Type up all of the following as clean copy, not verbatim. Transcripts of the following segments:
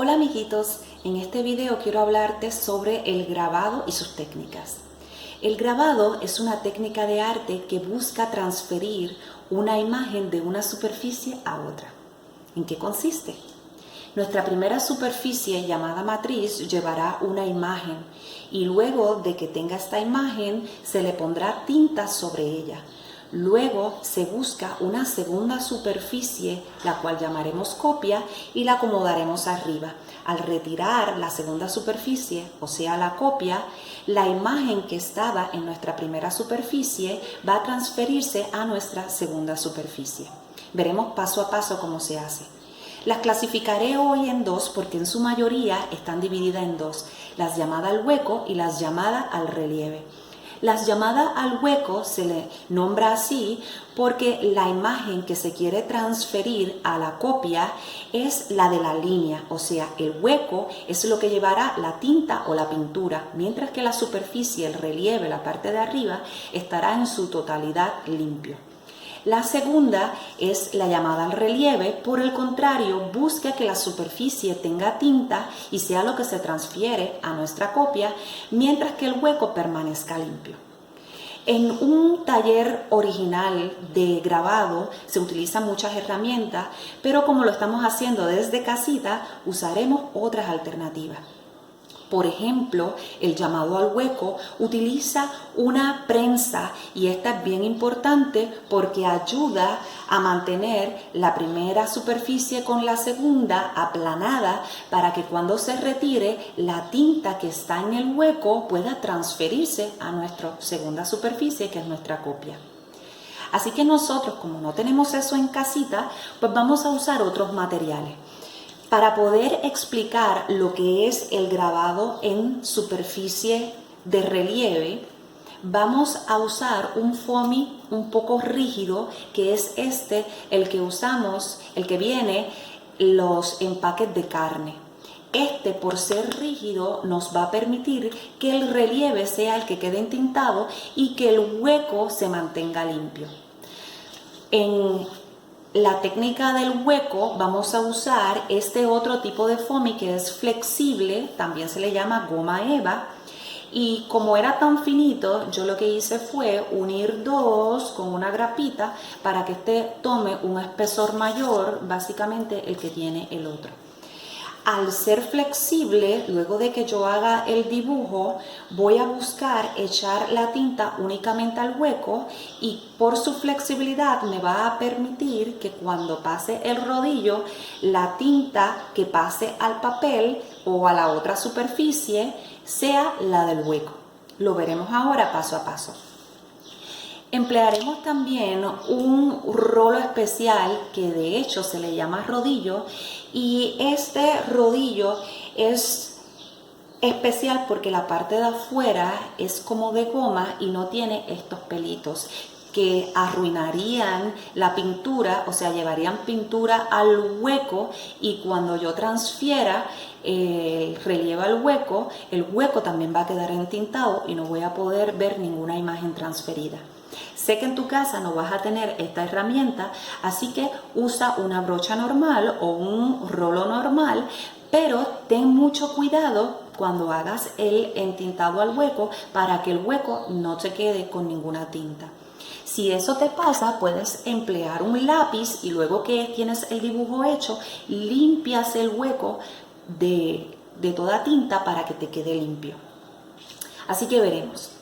Hola amiguitos, en este video quiero hablarte sobre el grabado y sus técnicas. El grabado es una técnica de arte que busca transferir una imagen de una superficie a otra. ¿En qué consiste? Nuestra primera superficie, llamada matriz, llevará una imagen y luego de que tenga esta imagen se le pondrá tinta sobre ella. Luego se busca una segunda superficie, la cual llamaremos copia, y la acomodaremos arriba. Al retirar la segunda superficie, o sea la copia, la imagen que estaba en nuestra primera superficie va a transferirse a nuestra segunda superficie. Veremos paso a paso cómo se hace. Las clasificaré hoy en dos porque en su mayoría están divididas en dos, las llamadas al hueco y las llamadas al relieve. Las llamadas al hueco se le nombra así porque la imagen que se quiere transferir a la copia es la de la línea, o sea, el hueco es lo que llevará la tinta o la pintura, mientras que la superficie, el relieve, la parte de arriba, estará en su totalidad limpio. La segunda es la llamada al relieve, por el contrario, busca que la superficie tenga tinta y sea lo que se transfiere a nuestra copia, mientras que el hueco permanezca limpio. En un taller original de grabado se utilizan muchas herramientas, pero como lo estamos haciendo desde casita, usaremos otras alternativas. Por ejemplo, el llamado al hueco utiliza una prensa y esta es bien importante porque ayuda a mantener la primera superficie con la segunda aplanada para que cuando se retire la tinta que está en el hueco pueda transferirse a nuestra segunda superficie, que es nuestra copia. Así que nosotros, como no tenemos eso en casita, pues vamos a usar otros materiales. Para poder explicar lo que es el grabado en superficie de relieve, vamos a usar un foamy un poco rígido, que es el que usamos, el que viene los empaques de carne. Por ser rígido, nos va a permitir que el relieve sea el que quede entintado y que el hueco se mantenga limpio. En la técnica del hueco vamos a usar este otro tipo de foamy que es flexible, también se le llama goma eva, y como era tan finito, yo lo que hice fue unir dos con una grapita para que tome un espesor mayor, básicamente el que tiene el otro. Al ser flexible, luego de que yo haga el dibujo, voy a buscar echar la tinta únicamente al hueco y por su flexibilidad me va a permitir que cuando pase el rodillo, la tinta que pase al papel o a la otra superficie sea la del hueco. Lo veremos ahora paso a paso. Emplearemos también un rolo especial que de hecho se le llama rodillo, y este rodillo es especial porque la parte de afuera es como de goma y no tiene estos pelitos que arruinarían la pintura, o sea, llevarían pintura al hueco, y cuando yo transfiera el relieve al hueco, el hueco también va a quedar entintado y no voy a poder ver ninguna imagen transferida. Sé que en tu casa no vas a tener esta herramienta, así que usa una brocha normal o un rolo normal, pero ten mucho cuidado cuando hagas el entintado al hueco para que el hueco no te quede con ninguna tinta. Si eso te pasa, puedes emplear un lápiz y luego que tienes el dibujo hecho, limpias el hueco de toda tinta para que te quede limpio. Así que veremos.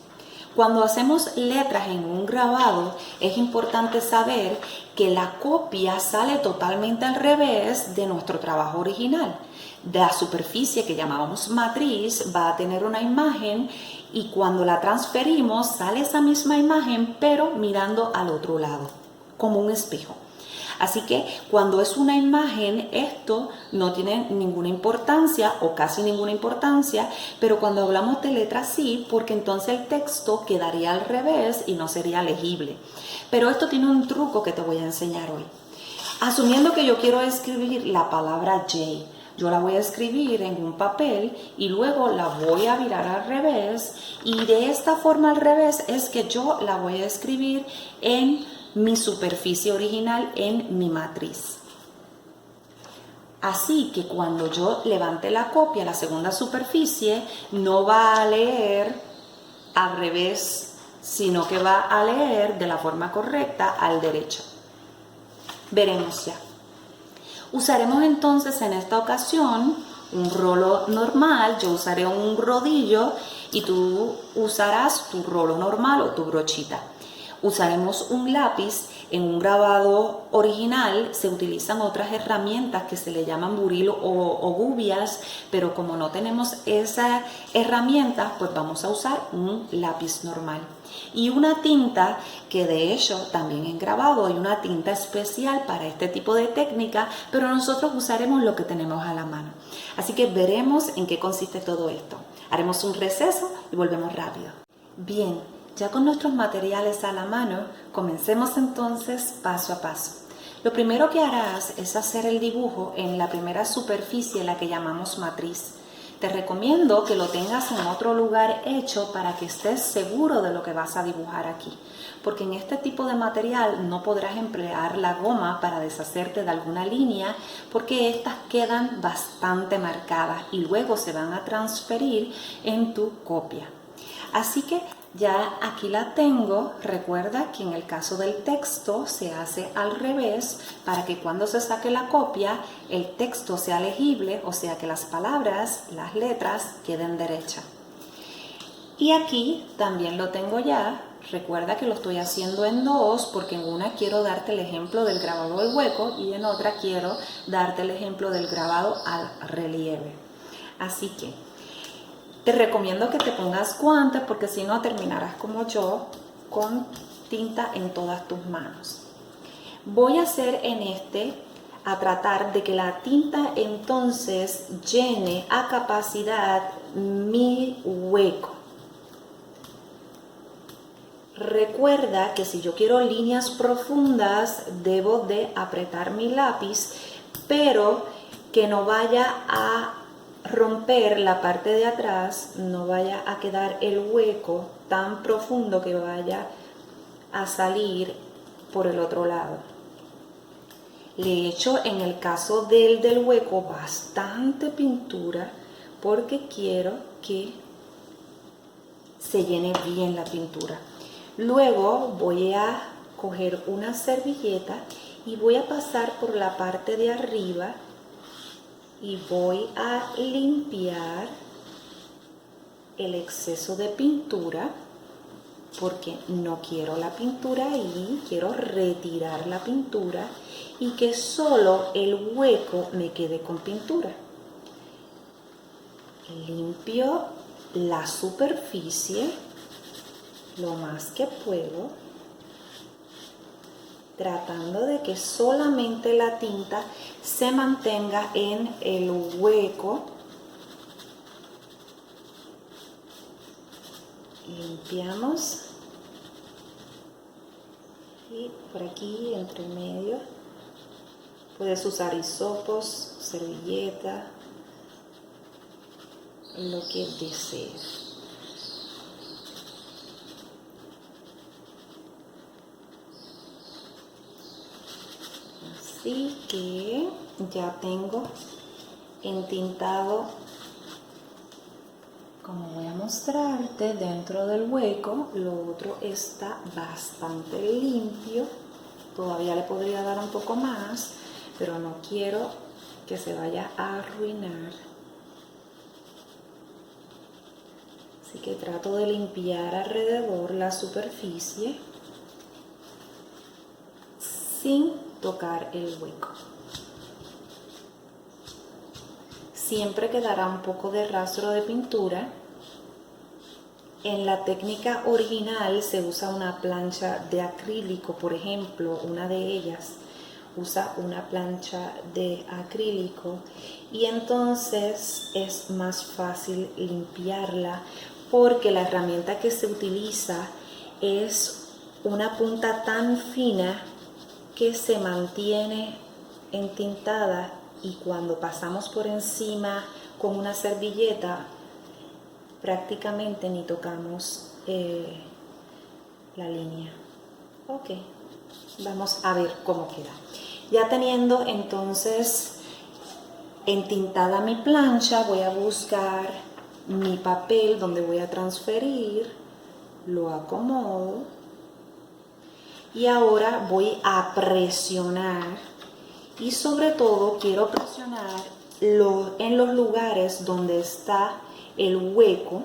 Cuando hacemos letras en un grabado, es importante saber que la copia sale totalmente al revés de nuestro trabajo original. La superficie que llamábamos matriz va a tener una imagen y cuando la transferimos sale esa misma imagen pero mirando al otro lado, como un espejo. Así que cuando es una imagen, esto no tiene ninguna importancia o casi ninguna importancia, pero cuando hablamos de letras sí, porque entonces el texto quedaría al revés y no sería legible. Pero esto tiene un truco que te voy a enseñar hoy. Asumiendo que yo quiero escribir la palabra J, yo la voy a escribir en un papel y luego la voy a virar al revés, y de esta forma al revés es que yo la voy a escribir en mi superficie original, en mi matriz. Así que cuando yo levante la copia, la segunda superficie no va a leer al revés, sino que va a leer de la forma correcta al derecho. Veremos ya. Usaremos entonces en esta ocasión un rolo normal, yo usaré un rodillo y tú usarás tu rolo normal o tu brochita. Usaremos un lápiz. En un grabado original se utilizan otras herramientas que se le llaman buril o gubias, pero como no tenemos esa herramienta, pues vamos a usar un lápiz normal. Y una tinta, que de hecho también en grabado hay una tinta especial para este tipo de técnica, pero nosotros usaremos lo que tenemos a la mano. Así que veremos en qué consiste todo esto. Haremos un receso y volvemos rápido. Bien, ya con nuestros materiales a la mano, comencemos entonces paso a paso. Lo primero que harás es hacer el dibujo en la primera superficie, la que llamamos matriz. Te recomiendo que lo tengas en otro lugar hecho para que estés seguro de lo que vas a dibujar aquí, porque en este tipo de material no podrás emplear la goma para deshacerte de alguna línea, porque estas quedan bastante marcadas y luego se van a transferir en tu copia. Así que ya aquí la tengo. Recuerda que en el caso del texto se hace al revés para que cuando se saque la copia el texto sea legible, o sea que las palabras, las letras queden derechas. Y aquí también lo tengo ya. Recuerda que lo estoy haciendo en dos porque en una quiero darte el ejemplo del grabado del hueco y en otra quiero darte el ejemplo del grabado al relieve. Así que te recomiendo que te pongas guantes porque si no terminarás como yo con tinta en todas tus manos. Voy a hacer a tratar de que la tinta entonces llene a capacidad mi hueco. Recuerda que si yo quiero líneas profundas debo de apretar mi lápiz, pero que no vaya a romper la parte de atrás, no vaya a quedar el hueco tan profundo que vaya a salir por el otro lado. Le echo en el caso del hueco bastante pintura porque quiero que se llene bien la pintura. Luego voy a coger una servilleta y voy a pasar por la parte de arriba y voy a limpiar el exceso de pintura porque no quiero la pintura ahí, quiero retirar la pintura y que solo el hueco me quede con pintura. Limpio la superficie lo más que puedo, tratando de que solamente la tinta se mantenga en el hueco. Limpiamos y por aquí entre medio puedes usar hisopos, servilleta, lo que desees. Así que ya tengo entintado, como voy a mostrarte, dentro del hueco. Lo otro está bastante limpio, todavía le podría dar un poco más, pero no quiero que se vaya a arruinar. Así que trato de limpiar alrededor la superficie sin tocar el hueco. Siempre quedará un poco de rastro de pintura. En la técnica original se usa una plancha de acrílico, por ejemplo, una de ellas usa una plancha de acrílico y entonces es más fácil limpiarla porque la herramienta que se utiliza es una punta tan fina que se mantiene entintada y cuando pasamos por encima con una servilleta prácticamente ni tocamos la línea. Ok, vamos a ver cómo queda. Ya teniendo entonces entintada mi plancha, voy a buscar mi papel donde voy a transferir, lo acomodo y ahora voy a presionar y sobre todo quiero presionar en los lugares donde está el hueco,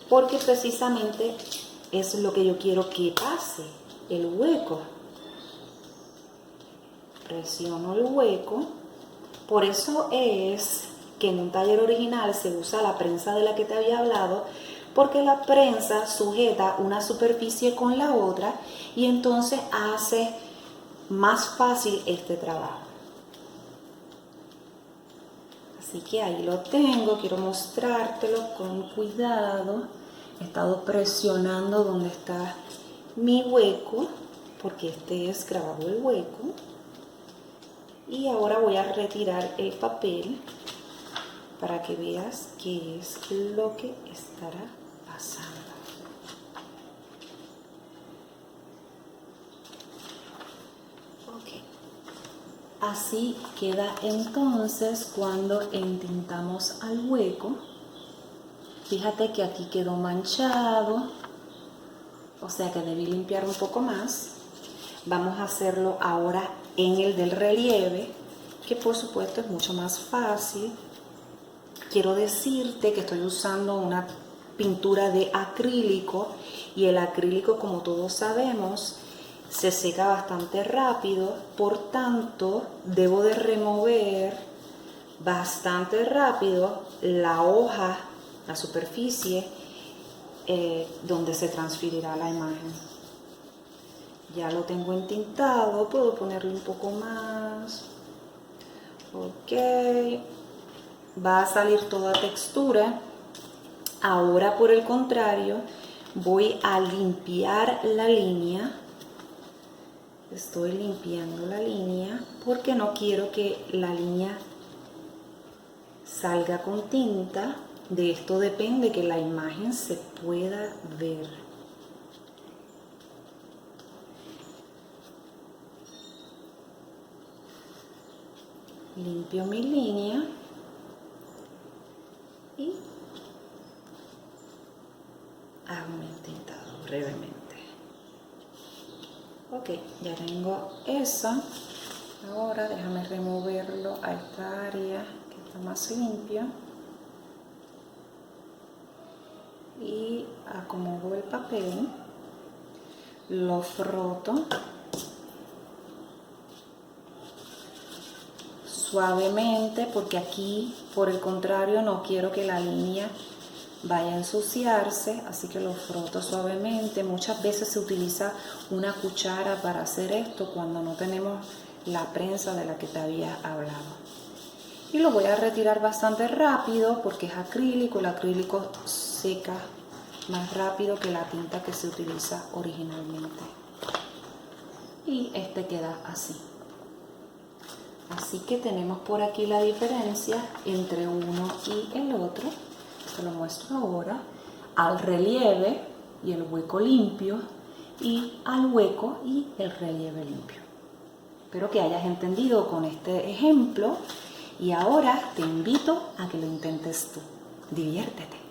porque precisamente es lo que yo quiero que pase, el hueco. Presiono el hueco. Por eso es que en un taller original se usa la prensa de la que te había hablado, porque la prensa sujeta una superficie con la otra y entonces hace más fácil este trabajo. Así que ahí lo tengo, quiero mostrártelo con cuidado. He estado presionando donde está mi hueco, porque este es grabado el hueco. Y ahora voy a retirar el papel para que veas qué es lo que estará pasando. Ok. Así queda entonces cuando entintamos al hueco. Fíjate que aquí quedó manchado, o sea que debí limpiar un poco más. Vamos a hacerlo ahora en el del relieve, que por supuesto es mucho más fácil. Quiero decirte que estoy usando una pintura de acrílico y el acrílico, como todos sabemos, se seca bastante rápido, por tanto debo de remover bastante rápido la hoja, la superficie donde se transferirá la imagen. Ya lo tengo entintado, puedo ponerle un poco más. Ok, va a salir toda textura. Ahora, por el contrario, voy a limpiar la línea. Estoy limpiando la línea porque no quiero que la línea salga con tinta. De esto depende que la imagen se pueda ver. Limpio mi línea y hago un tintado brevemente. Ok, ya tengo eso. Ahora déjame removerlo a esta área que está más limpia y acomodo el papel, lo froto suavemente, porque aquí, por el contrario, no quiero que la línea vaya a ensuciarse, así que lo froto suavemente. Muchas veces se utiliza una cuchara para hacer esto cuando no tenemos la prensa de la que te había hablado. Y lo voy a retirar bastante rápido porque es acrílico, el acrílico seca más rápido que la tinta que se utiliza originalmente. Y este queda así. Así que tenemos por aquí la diferencia entre uno y el otro. Te lo muestro ahora. Al relieve y el hueco limpio, y al hueco y el relieve limpio. Espero que hayas entendido con este ejemplo y ahora te invito a que lo intentes tú. Diviértete.